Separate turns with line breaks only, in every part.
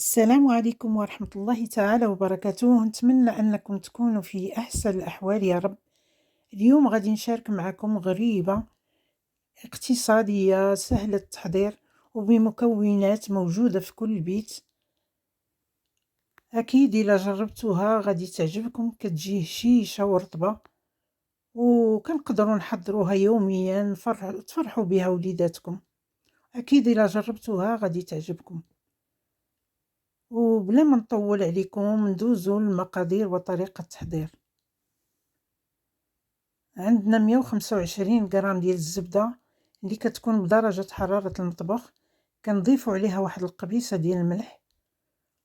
السلام عليكم ورحمة الله تعالى وبركاته. نتمنى أنكم تكونوا في أحسن الأحوال يا رب. اليوم غادي نشارك معكم غريبة اقتصادية سهلة التحضير وبمكونات موجودة في كل بيت. أكيد إلا جربتوها غادي تعجبكم، كتجي هشيشة ورطبة وكنقدروا نحضروها يوميا تفرحوا بها وليداتكم. أكيد إلا جربتوها غادي تعجبكم. وبلا ما نطول عليكم ندوزو المقادير وطريقة التحضير. عندنا 125 غرام ديال الزبدة اللي كتكون بدرجة حرارة المطبخ. كنضيفو عليها واحد القبيصة ديال الملح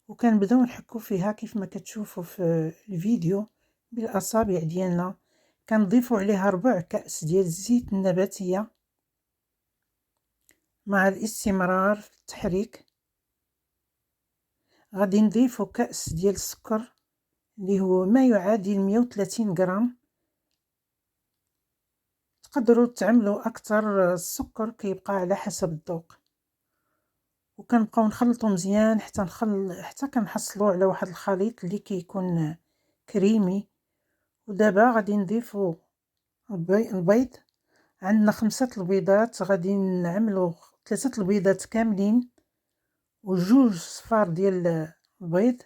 وكنبداو نحكو فيها كيف ما كتشوفوا في الفيديو بالاصابع ديالنا. كنضيفو عليها 4 كأس ديال الزيت النباتية. مع الاستمرار في التحريك غادي نضيفو كأس ديال السكر اللي هو ما يعادل 130 غرام. تقدروا تعملوا اكثر، السكر كيبقى على حسب الذوق. وكنبقاو نخلطو مزيان حتى كنحصلوا على واحد الخليط اللي كيكون كريمي. ودابا غادي نضيفو البيض. عندنا 5 البيضات، غادي نعملوا 3 البيضات كاملين وجوج صفار ديال البيض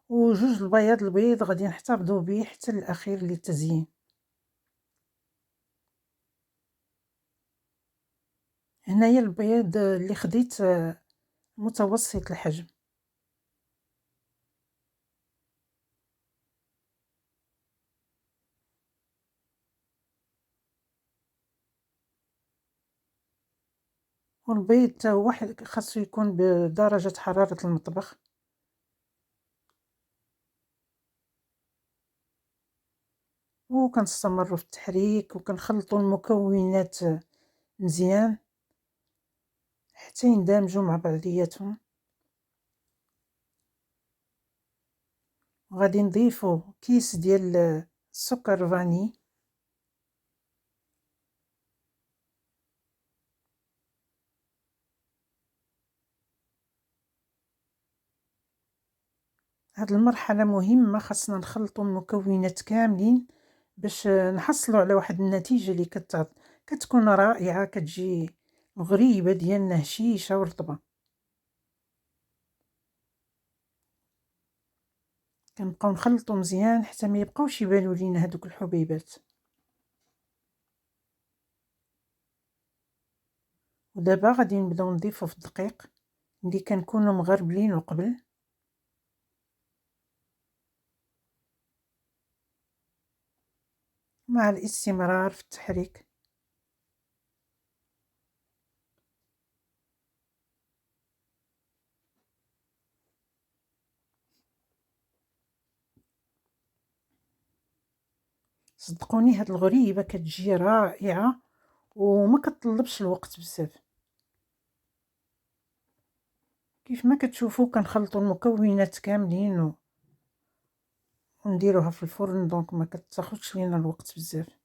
وجوج البياض البيض غادي نحتفظوا به حتى الاخير للتزيين. هنايا البيض اللي خديت متوسط الحجم. والبيض تا واحد خاصو يكون بدرجة حرارة المطبخ. وكنستمروا في التحريك وكنخلطوا المكونات مزيان حتى يندمجوا مع بعضياتهم. غادي نضيفوا كيس ديال السكر فاني. هاد المرحله مهمه، خاصنا نخلطوا المكونات كاملين باش نحصلوا على واحد النتيجه اللي كتكون رائعه، كتجي غريبه ديالنا هشيشه ورطبه. كنبقاو نخلطوا مزيان حتى ما يبقاوش يبانوا لينا هذوك الحبيبات. ودابا غادي نبداو نضيفو في الدقيق اللي كنكونوا مغربلين قبل. مع الاستمرار في التحريك صدقوني هاد الغريبه كتجي رائعه وما كتطلبش الوقت بزاف. كيف ما كتشوفوا كنخلطوا المكونات كاملين ونديروها في الفرن، دونك ما كتاخذش لينا الوقت بزاف.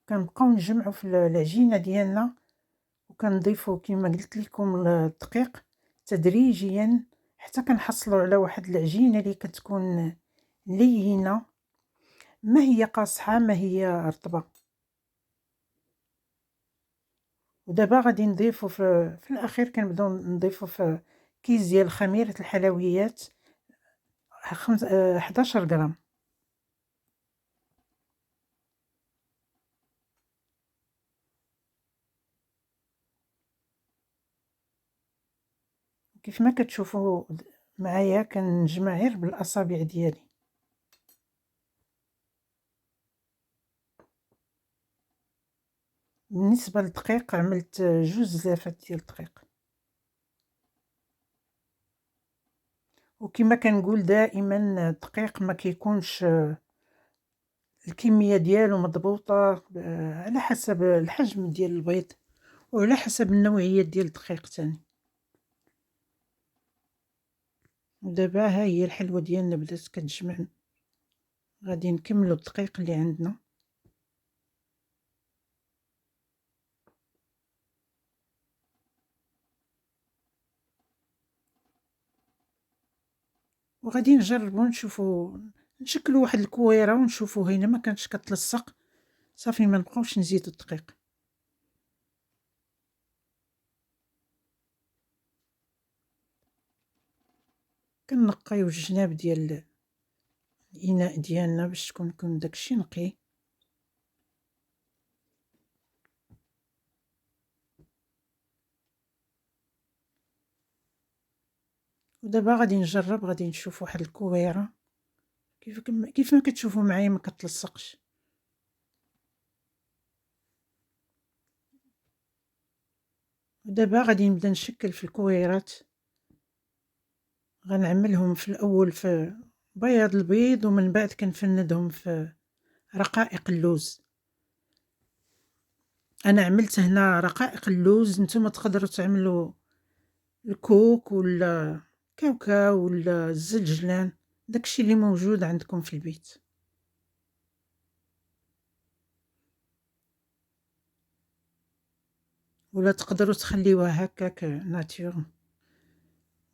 كنبقاو نجمعوا في العجينه ديالنا وكنضيفوا كما قلت لكم الدقيق تدريجيا حتى كنحصلوا على واحد العجينه اللي كتكون لينه، ما هي قاصحه ما هي رطبه. ودابا غادي نضيفوا في الاخير كنبداو نضيفوا في كيس ديال خميره الحلويات 11 غرام. كيف ما كتشوفوا معايا كنجمع غير بالاصابع ديالي. بالنسبه للدقيق عملت 2 زلافات ديال الدقيق. وكما كنقول دائما الدقيق ما كيكونش الكميه ديالو مضبوطه، على حسب الحجم ديال البيض وعلى حسب النوعيه ديال الدقيق تاني. ودابا ها هي الحلوه ديالنا بدات كتجمع غادي نكملو الدقيق اللي عندنا. وغادي نجربو نشوفو نشكلو واحد الكويرة ونشوفو هنا ما كانتش كتلصق صافي ما نبقاوش نزيدو الدقيق. كنقيو الجناب ديال الاناء ديالنا باش تكون داكشي نقي. ودابا غادي نجرب، غادي نشوف واحد الكويرة كيف ما كتشوفوا معايا ما كتلصقش. ودابا غادي نبدا نشكل في الكويرات، غنعملهم في الاول في بياض البيض ومن بعد كنفندهم في رقائق اللوز. انا عملت هنا رقائق اللوز، نتوما تقدروا تعملوا الكوك ولا كاوكاو ولا الزلجلان، داكشي اللي موجود عندكم في البيت. ولا تقدروا تخليوها هكاك ناتور.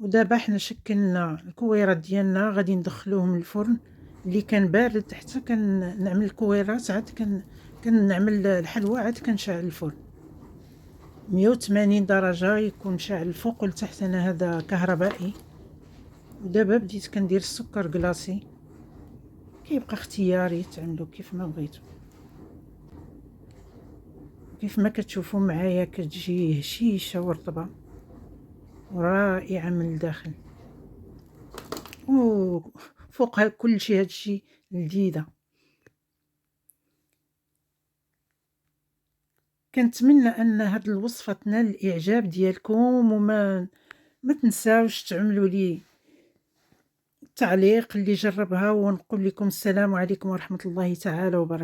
ودابا حنا شكلنا الكويرات ديالنا، غادي ندخلوهم الفرن اللي كان بارد حتى كنعمل الكويرات، عاد كنعمل الحلوى، عاد كنشعل الفرن 180 درجة، يكون شاعل الفوق والتحت. انا هذا كهربائي. ودابا بديت كندير السكر كلاصي، كيبقى اختياري تعملوا كيف ما بغيتو. كيف ما كتشوفوا معايا كتجي هشيشه ورطبه ورائعه من الداخل، وفوقها كل شيء هادشي لذيذه. كنتمنى ان هاد الوصفه تنال الاعجاب ديالكم، ما تنساوش تعملوا لي التعليق اللي جربها، ونقول لكم السلام عليكم ورحمه الله تعالى وبركاته.